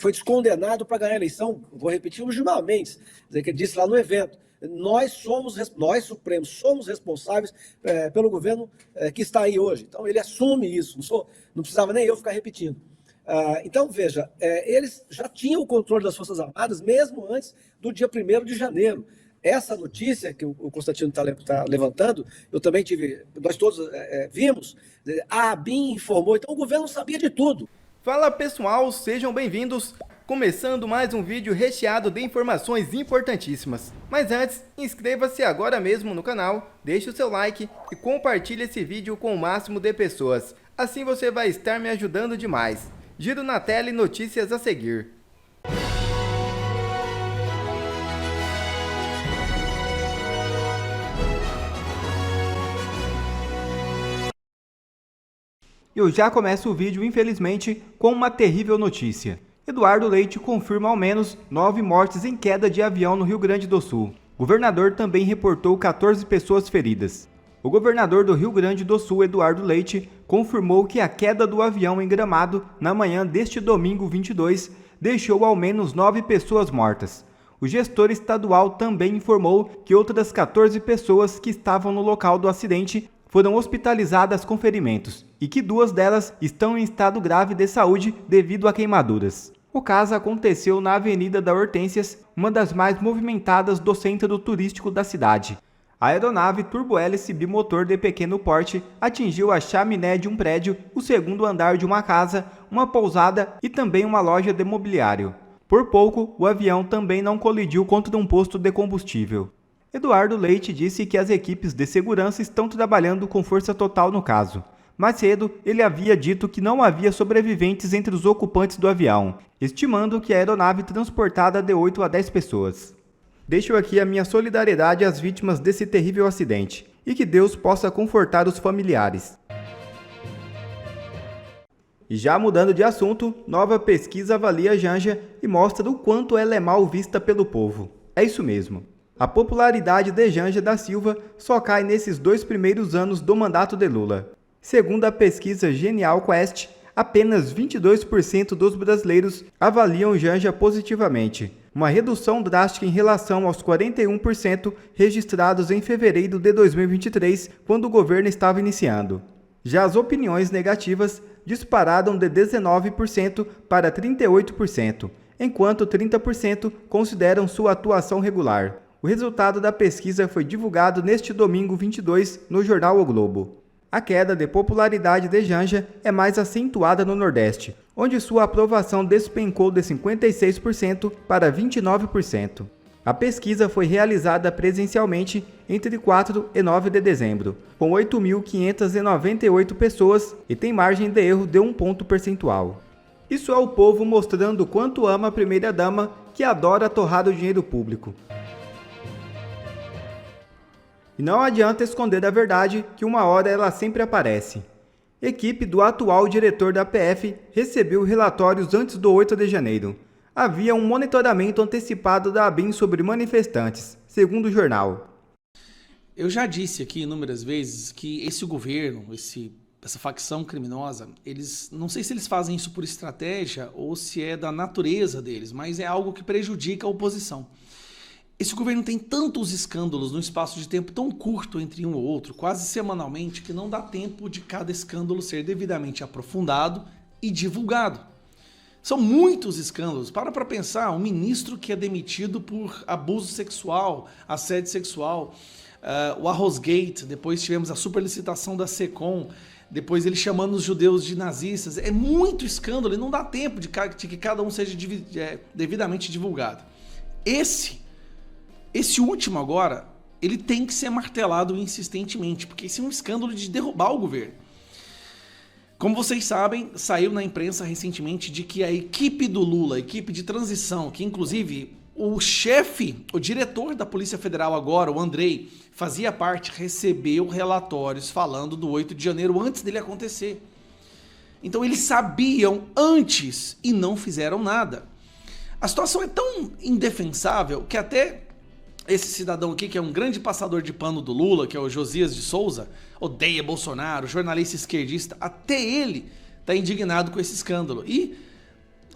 foi descondenado para ganhar a eleição, vou repetir, o Gilmar Mendes, que disse lá no evento, nós Supremos, somos responsáveis pelo governo que está aí hoje. Então ele assume isso, não precisava nem eu ficar repetindo. Então, veja, eles já tinham o controle das Forças Armadas mesmo antes do dia 1º de janeiro. Essa notícia que o Constantino está levantando, nós todos vimos, a ABIN informou, então o governo sabia de tudo. Fala pessoal, sejam bem-vindos! Começando mais um vídeo recheado de informações importantíssimas. Mas antes, inscreva-se agora mesmo no canal, deixe o seu like e compartilhe esse vídeo com o máximo de pessoas. Assim você vai estar me ajudando demais. Giro na tela e notícias a seguir. Eu já começo o vídeo, infelizmente, com uma terrível notícia. Eduardo Leite confirma ao menos 9 mortes em queda de avião no Rio Grande do Sul. O governador também reportou 14 pessoas feridas. O governador do Rio Grande do Sul, Eduardo Leite, confirmou que a queda do avião em Gramado na manhã deste domingo 22 deixou ao menos 9 pessoas mortas. O gestor estadual também informou que outras 14 pessoas que estavam no local do acidente foram hospitalizadas com ferimentos e que 2 delas estão em estado grave de saúde devido a queimaduras. O caso aconteceu na Avenida da Hortências, uma das mais movimentadas do centro turístico da cidade. A aeronave turbohélice bimotor de pequeno porte atingiu a chaminé de um prédio, o segundo andar de uma casa, uma pousada e também uma loja de mobiliário. Por pouco, o avião também não colidiu contra um posto de combustível. Eduardo Leite disse que as equipes de segurança estão trabalhando com força total no caso. Mais cedo, ele havia dito que não havia sobreviventes entre os ocupantes do avião, estimando que a aeronave transportada de 8 a 10 pessoas. Deixo aqui a minha solidariedade às vítimas desse terrível acidente, e que Deus possa confortar os familiares. E já mudando de assunto, nova pesquisa avalia Janja e mostra o quanto ela é mal vista pelo povo. É isso mesmo. A popularidade de Janja da Silva só cai nesses 2 primeiros anos do mandato de Lula. Segundo a pesquisa Genial Quest, apenas 22% dos brasileiros avaliam Janja positivamente, uma redução drástica em relação aos 41% registrados em fevereiro de 2023, quando o governo estava iniciando. Já as opiniões negativas dispararam de 19% para 38%, enquanto 30% consideram sua atuação regular. O resultado da pesquisa foi divulgado neste domingo 22 no jornal O Globo. A queda de popularidade de Janja é mais acentuada no Nordeste, onde sua aprovação despencou de 56% para 29%. A pesquisa foi realizada presencialmente entre 4 e 9 de dezembro, com 8.598 pessoas e tem margem de erro de 1 ponto percentual. Isso é o povo mostrando quanto ama a primeira-dama, que adora torrar o dinheiro público. E não adianta esconder a verdade que uma hora ela sempre aparece. Equipe do atual diretor da PF recebeu relatórios antes do 8 de janeiro. Havia um monitoramento antecipado da ABIN sobre manifestantes, segundo o jornal. Eu já disse aqui inúmeras vezes que esse governo, essa facção criminosa, não sei se eles fazem isso por estratégia ou se é da natureza deles, mas é algo que prejudica a oposição. Esse governo tem tantos escândalos num espaço de tempo tão curto entre um ou outro, quase semanalmente, que não dá tempo de cada escândalo ser devidamente aprofundado e divulgado. São muitos escândalos. Para pensar, um ministro que é demitido por abuso sexual, assédio sexual, o Arrosgate, depois tivemos a superlicitação da SECOM, depois ele chamando os judeus de nazistas. É muito escândalo e não dá tempo de que cada um seja devidamente divulgado. Esse último agora, ele tem que ser martelado insistentemente, porque esse é um escândalo de derrubar o governo. Como vocês sabem, saiu na imprensa recentemente de que a equipe do Lula, a equipe de transição, que inclusive o diretor da Polícia Federal agora, o Andrei, fazia parte, recebeu relatórios falando do 8 de janeiro antes dele acontecer. Então eles sabiam antes e não fizeram nada. A situação é tão indefensável que até esse cidadão aqui, que é um grande passador de pano do Lula, que é o Josias de Souza, odeia Bolsonaro, jornalista esquerdista, até ele está indignado com esse escândalo. E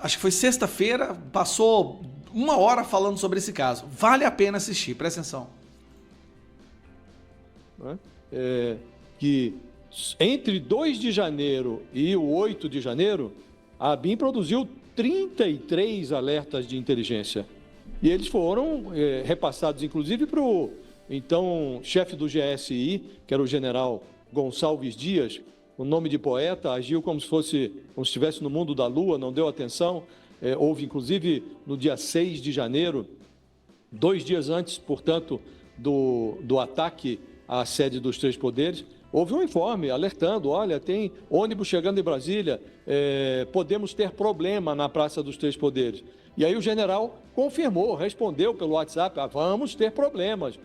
acho que foi sexta-feira, passou 1 hora falando sobre esse caso. Vale a pena assistir, presta atenção. Que entre 2 de janeiro e o 8 de janeiro, a ABIN produziu 33 alertas de inteligência. E eles foram repassados, inclusive, para o então chefe do GSI, que era o general Gonçalves Dias, o nome de poeta, agiu como se estivesse no mundo da lua, não deu atenção. Houve, inclusive, no dia 6 de janeiro, 2 dias antes, portanto, do ataque à sede dos Três Poderes, houve um informe alertando, olha, tem ônibus chegando em Brasília, podemos ter problema na Praça dos Três Poderes. E aí o general confirmou, respondeu pelo WhatsApp, vamos ter problemas.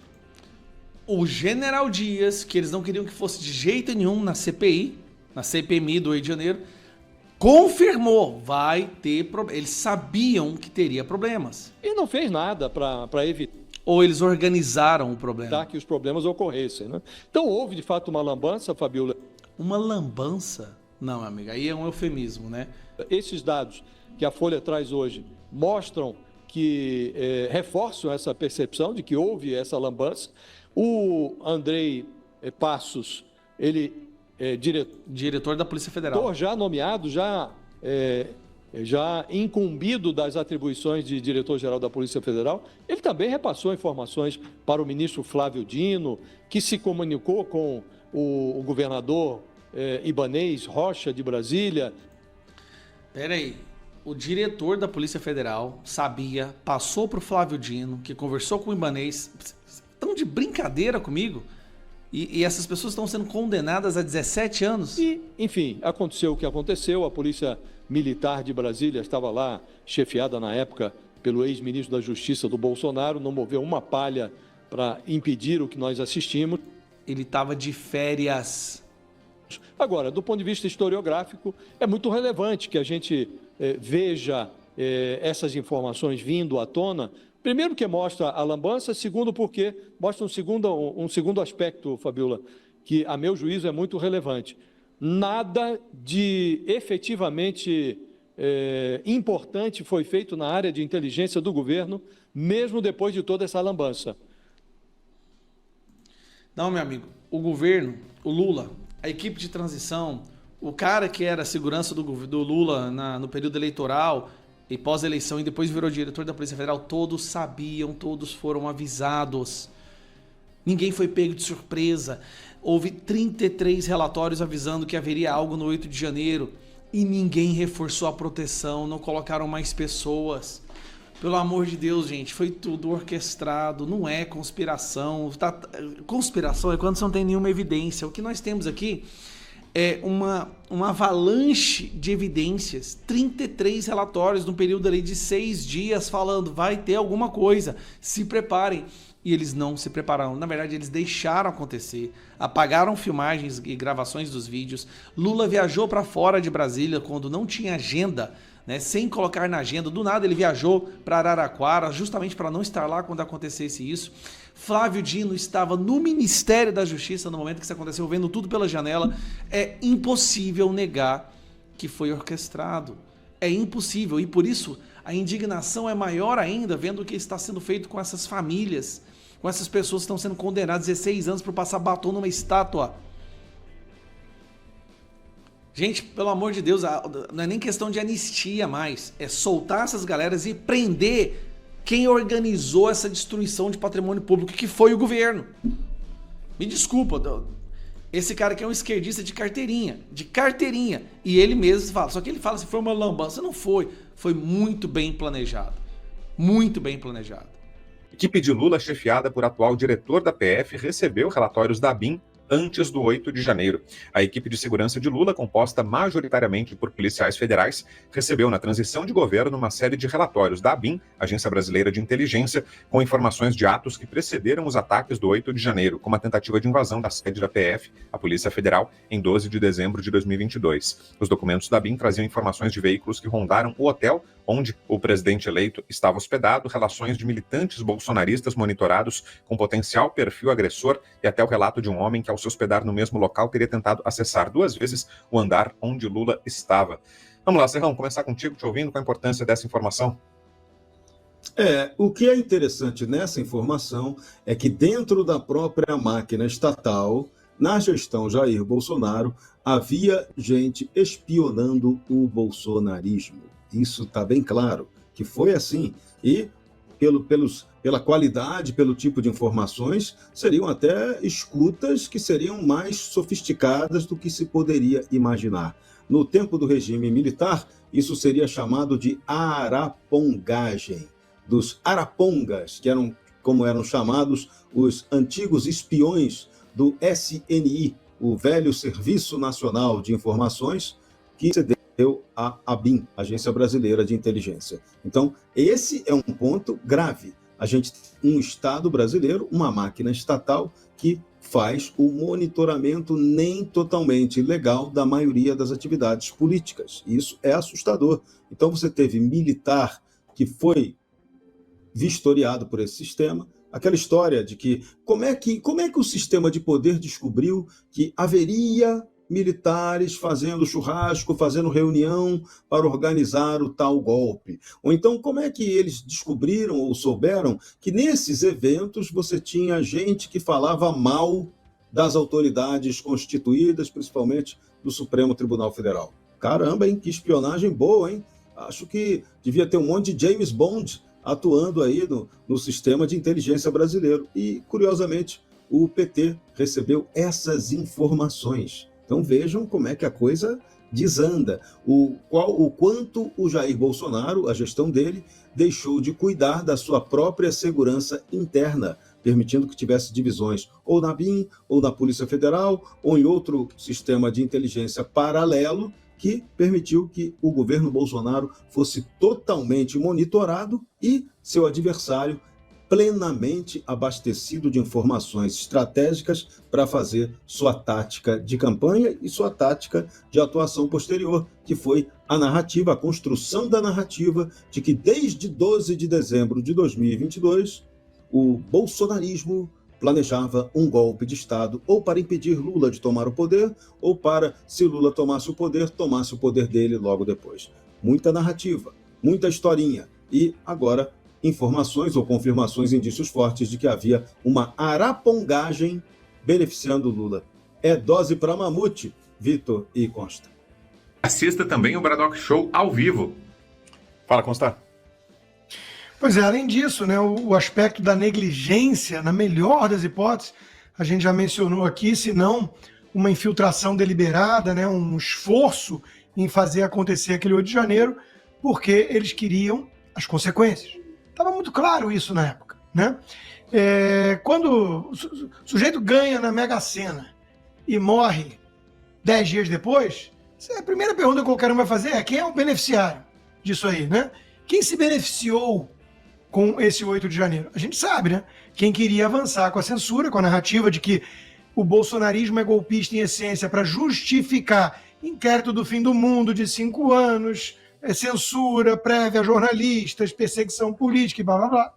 O general Dias, que eles não queriam que fosse de jeito nenhum na CPI, na CPMI do Rio de Janeiro, confirmou, vai ter problema. Eles sabiam que teria problemas. E não fez nada para evitar. Ou eles organizaram o problema. Que os problemas ocorressem, né? Então houve, de fato, uma lambança, Fabiola. Uma lambança? Não, amiga, aí é um eufemismo, né? Esses dados que a Folha traz hoje mostram que reforçam essa percepção de que houve essa lambança. O Andrei Passos, ele é diretor da Polícia Federal. Já nomeado, já incumbido das atribuições de diretor-geral da Polícia Federal, ele também repassou informações para o ministro Flávio Dino, que se comunicou com o governador Ibanez Rocha de Brasília. Peraí, o diretor da Polícia Federal sabia, passou para o Flávio Dino, que conversou com o Ibanez. Estão de brincadeira comigo? E essas pessoas estão sendo condenadas a 17 anos? E, enfim, aconteceu o que aconteceu. A Polícia Militar de Brasília estava lá, chefiada na época pelo ex-ministro da Justiça do Bolsonaro, não moveu uma palha para impedir o que nós assistimos. Ele estava de férias. Agora, do ponto de vista historiográfico, é muito relevante que a gente veja essas informações vindo à tona. Primeiro, que mostra a lambança. Segundo, porque mostra um segundo aspecto, Fabiola, que, a meu juízo, é muito relevante. Nada de efetivamente importante foi feito na área de inteligência do governo, mesmo depois de toda essa lambança. Não, meu amigo, o governo, o Lula, a equipe de transição, o cara que era segurança do Lula no período eleitoral e pós-eleição e depois virou diretor da Polícia Federal, todos sabiam, todos foram avisados. Ninguém foi pego de surpresa. Houve 33 relatórios avisando que haveria algo no 8 de janeiro e ninguém reforçou a proteção, não colocaram mais pessoas. Pelo amor de Deus, gente, foi tudo orquestrado, não é conspiração. Conspiração é quando você não tem nenhuma evidência. O que nós temos aqui é uma avalanche de evidências, 33 relatórios num período ali de 6 dias falando, vai ter alguma coisa, se preparem. E eles não se prepararam. Na verdade, eles deixaram acontecer, apagaram filmagens e gravações dos vídeos. Lula viajou para fora de Brasília quando não tinha agenda, né, sem colocar na agenda. Do nada ele viajou para Araraquara, justamente para não estar lá quando acontecesse isso. Flávio Dino estava no Ministério da Justiça no momento que isso aconteceu, vendo tudo pela janela. É impossível negar que foi orquestrado. É impossível. E por isso a indignação é maior ainda vendo o que está sendo feito com essas famílias, com essas pessoas que estão sendo condenadas 16 anos por passar batom numa estátua. Gente, pelo amor de Deus, não é nem questão de anistia mais. É soltar essas galeras e prender quem organizou essa destruição de patrimônio público, que foi o governo. Me desculpa, esse cara aqui é um esquerdista de carteirinha. E ele mesmo fala, só que ele fala assim, foi uma lambança. Não foi, foi muito bem planejado. Muito bem planejado. A equipe de Lula, chefiada por atual diretor da PF, recebeu relatórios da ABIN antes do 8 de janeiro. A equipe de segurança de Lula, composta majoritariamente por policiais federais, recebeu na transição de governo uma série de relatórios da ABIN, Agência Brasileira de Inteligência, com informações de atos que precederam os ataques do 8 de janeiro, como a tentativa de invasão da sede da PF, a Polícia Federal, em 12 de dezembro de 2022. Os documentos da ABIN traziam informações de veículos que rondaram o hotel onde o presidente eleito estava hospedado, relações de militantes bolsonaristas monitorados com potencial perfil agressor e até o relato de um homem que, ao se hospedar no mesmo local, teria tentado acessar 2 vezes o andar onde Lula estava. Vamos lá, Serrão, começar contigo, te ouvindo, com a importância dessa informação. O que é interessante nessa informação é que dentro da própria máquina estatal, na gestão Jair Bolsonaro, havia gente espionando o bolsonarismo. Isso está bem claro, que foi assim. E pela qualidade, pelo tipo de informações, seriam até escutas que seriam mais sofisticadas do que se poderia imaginar. No tempo do regime militar, isso seria chamado de arapongagem. Dos arapongas, que eram, como eram chamados, os antigos espiões do SNI, o velho Serviço Nacional de Informações, que cedeu à ABIN, Agência Brasileira de Inteligência. Então, esse é um ponto grave. A gente tem um Estado brasileiro, uma máquina estatal, que faz o monitoramento nem totalmente legal da maioria das atividades políticas. Isso é assustador. Então, você teve militar que foi vistoriado por esse sistema, aquela história de que como é que o sistema de poder descobriu que haveria militares fazendo churrasco, fazendo reunião para organizar o tal golpe. Ou então, como é que eles descobriram ou souberam que nesses eventos você tinha gente que falava mal das autoridades constituídas, principalmente do Supremo Tribunal Federal? Caramba, hein? Que espionagem boa, hein? Acho que devia ter um monte de James Bond atuando aí no sistema de inteligência brasileiro. E, curiosamente, o PT recebeu essas informações. Então vejam como é que a coisa desanda. O quanto o Jair Bolsonaro, a gestão dele, deixou de cuidar da sua própria segurança interna, permitindo que tivesse divisões ou na BIM, ou na Polícia Federal, ou em outro sistema de inteligência paralelo, que permitiu que o governo Bolsonaro fosse totalmente monitorado e seu adversário plenamente abastecido de informações estratégicas para fazer sua tática de campanha e sua tática de atuação posterior, que foi a narrativa, a construção da narrativa de que desde 12 de dezembro de 2022, o bolsonarismo planejava um golpe de Estado ou para impedir Lula de tomar o poder ou para, se Lula tomasse o poder dele logo depois. Muita narrativa, muita historinha e agora informações ou confirmações, indícios fortes de que havia uma arapongagem beneficiando Lula. É dose para mamute, Vitor e Consta. Assista também o Braddock Show ao vivo. Fala, Consta. Pois é, além disso, né, o aspecto da negligência, na melhor das hipóteses, a gente já mencionou aqui, se não uma infiltração deliberada, né, um esforço em fazer acontecer aquele 8 de janeiro, porque eles queriam as consequências. Estava muito claro isso na época, né? Quando o sujeito ganha na Mega Sena e morre 10 dias depois, a primeira pergunta que qualquer um vai fazer é quem é o beneficiário disso aí, né? Quem se beneficiou com esse 8 de janeiro? A gente sabe, né? Quem queria avançar com a censura, com a narrativa de que o bolsonarismo é golpista em essência para justificar inquérito do fim do mundo de 5 anos, censura prévia a jornalistas, perseguição política e blá blá blá.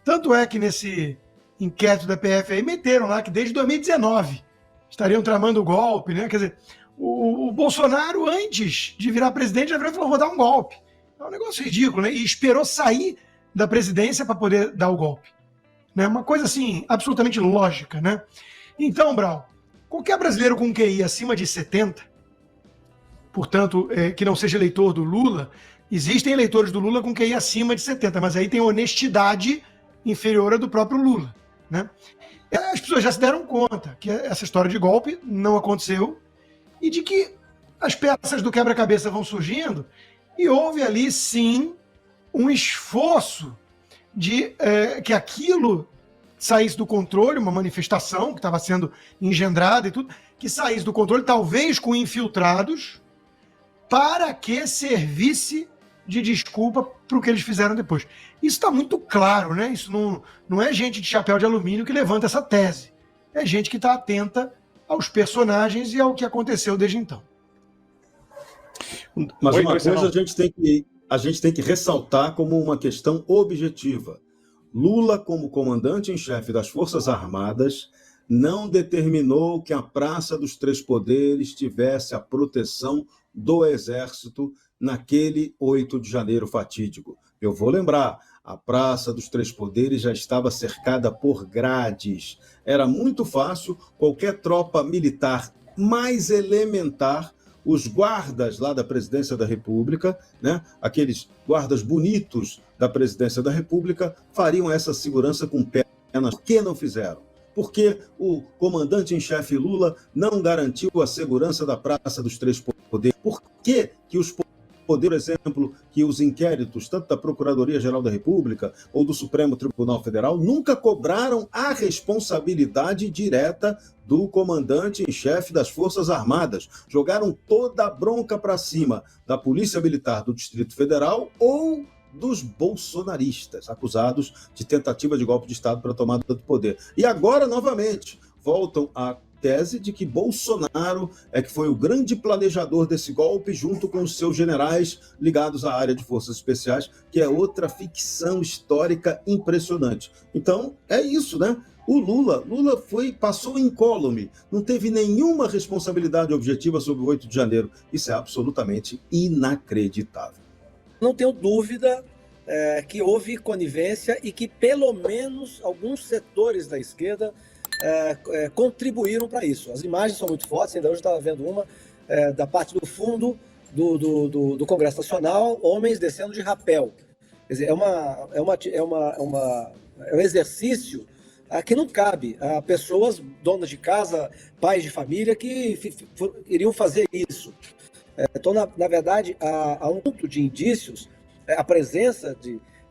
Tanto é que nesse inquérito da PF aí meteram lá que desde 2019 estariam tramando o golpe, né? Quer dizer, o Bolsonaro, antes de virar presidente, já virou e falou: vou dar um golpe. É um negócio ridículo, né? E esperou sair da presidência para poder dar o golpe. Né? Uma coisa assim, absolutamente lógica, né? Então, Brau, qualquer brasileiro com QI acima de 70, portanto, que não seja eleitor do Lula, existem eleitores do Lula com QI acima de 70, mas aí tem honestidade inferior à do próprio Lula, né? As pessoas já se deram conta que essa história de golpe não aconteceu e de que as peças do quebra-cabeça vão surgindo e houve ali, sim, um esforço de que aquilo saísse do controle, uma manifestação que estava sendo engendrada e tudo, que saísse do controle, talvez com infiltrados, para que servisse de desculpa para o que eles fizeram depois. Isso está muito claro, né? Isso não é gente de chapéu de alumínio que levanta essa tese. É gente que está atenta aos personagens e ao que aconteceu desde então. Mas uma coisa a gente tem que ressaltar como uma questão objetiva. Lula, como comandante em chefe das Forças Armadas, não determinou que a Praça dos Três Poderes tivesse a proteção do Exército naquele 8 de janeiro fatídico. Eu vou lembrar, a Praça dos Três Poderes já estava cercada por grades. Era muito fácil qualquer tropa militar mais elementar, os guardas lá da Presidência da República, né, aqueles guardas bonitos da Presidência da República, fariam essa segurança com pernas. Por que não fizeram? Porque o comandante em chefe Lula não garantiu a segurança da Praça dos Três Poderes? Por que os poderes, por exemplo, que os inquéritos, tanto da Procuradoria-Geral da República ou do Supremo Tribunal Federal, nunca cobraram a responsabilidade direta do comandante em chefe das Forças Armadas? Jogaram toda a bronca para cima da Polícia Militar do Distrito Federal ou dos bolsonaristas, acusados de tentativa de golpe de Estado para a tomada do poder. E agora, novamente, voltam à tese de que Bolsonaro é que foi o grande planejador desse golpe, junto com os seus generais ligados à área de forças especiais, que é outra ficção histórica impressionante. Então, é isso, né? O Lula passou incólume, não teve nenhuma responsabilidade objetiva sobre o 8 de janeiro. Isso é absolutamente inacreditável. Não tenho dúvida que houve conivência e que pelo menos alguns setores da esquerda contribuíram para isso. As imagens são muito fortes, ainda hoje eu estava vendo uma da parte do fundo do Congresso Nacional, homens descendo de rapel. Quer dizer, é um exercício que não cabe a pessoas, donas de casa, pais de família, que iriam fazer isso. Então, na verdade, há um ponto de indícios, a presença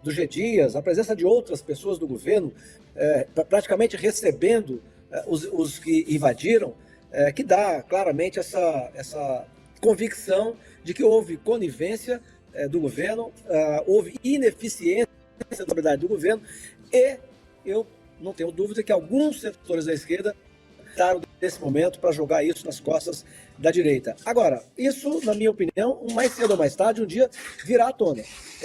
do G. Dias, a presença de outras pessoas do governo, praticamente recebendo os que invadiram, que dá claramente essa convicção de que houve conivência do governo, houve ineficiência da autoridade do governo, e eu não tenho dúvida que alguns setores da esquerda estaram nesse momento para jogar isso nas costas da direita. Agora, isso, na minha opinião, mais cedo ou mais tarde, um dia virá à tona.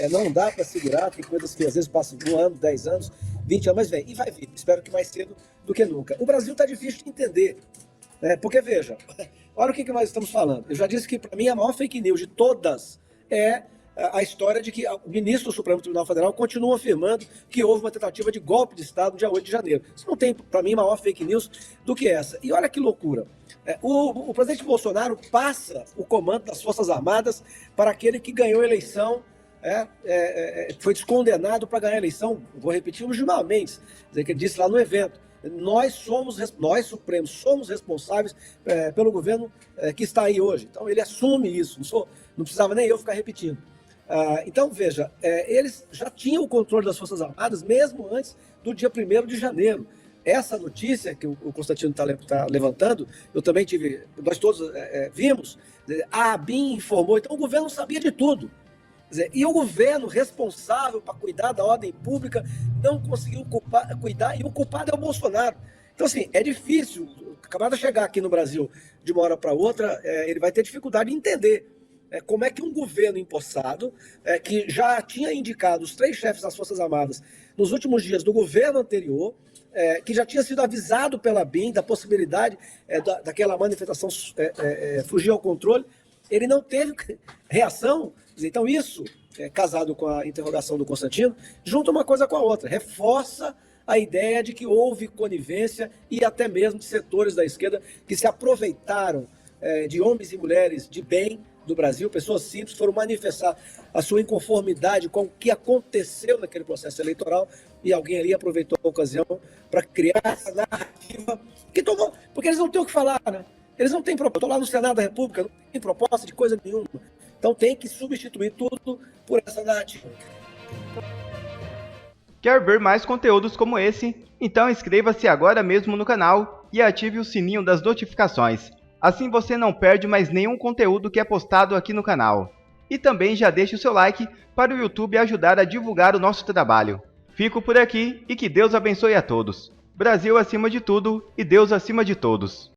Não dá para segurar, tem coisas que às vezes passam 1 ano, 10 anos, 20 anos, mas vem, e vai vir. Espero que mais cedo do que nunca. O Brasil está difícil de entender, porque, veja, olha o que nós estamos falando. Eu já disse que, para mim, a maior fake news de todas é a história de que o ministro do Supremo Tribunal Federal continua afirmando que houve uma tentativa de golpe de Estado no dia 8 de janeiro. Isso não tem, para mim, maior fake news do que essa. E olha que loucura. O presidente Bolsonaro passa o comando das Forças Armadas para aquele que ganhou a eleição, foi descondenado para ganhar a eleição, vou repetir, o Gilmar Mendes, que disse lá no evento. Nós Supremos, somos responsáveis pelo governo que está aí hoje. Então ele assume isso, não precisava nem eu ficar repetindo. Então, veja, eles já tinham o controle das Forças Armadas mesmo antes do dia 1º de janeiro. Essa notícia que o Constantino está levantando, nós todos vimos, a ABIN informou, então o governo sabia de tudo. Quer dizer, e o governo responsável para cuidar da ordem pública não conseguiu cuidar, e o culpado é o Bolsonaro. Então, assim, é difícil, acabado de chegar aqui no Brasil de uma hora para outra, ele vai ter dificuldade de entender como é que um governo empossado, que já tinha indicado os 3 chefes das Forças Armadas nos últimos dias do governo anterior, que já tinha sido avisado pela BIM da possibilidade daquela manifestação fugir ao controle, ele não teve reação. Então isso, casado com a interrogação do Constantino, junta uma coisa com a outra, reforça a ideia de que houve conivência e até mesmo de setores da esquerda que se aproveitaram de homens e mulheres de bem do Brasil, pessoas simples, foram manifestar a sua inconformidade com o que aconteceu naquele processo eleitoral, e alguém ali aproveitou a ocasião para criar essa narrativa que tomou, porque eles não têm o que falar, né? Eles não têm proposta. Estou lá no Senado da República, não tem proposta de coisa nenhuma. Então tem que substituir tudo por essa narrativa. Quer ver mais conteúdos como esse? Então inscreva-se agora mesmo no canal e ative o sininho das notificações. Assim você não perde mais nenhum conteúdo que é postado aqui no canal. E também já deixe o seu like para o YouTube ajudar a divulgar o nosso trabalho. Fico por aqui e que Deus abençoe a todos. Brasil acima de tudo e Deus acima de todos.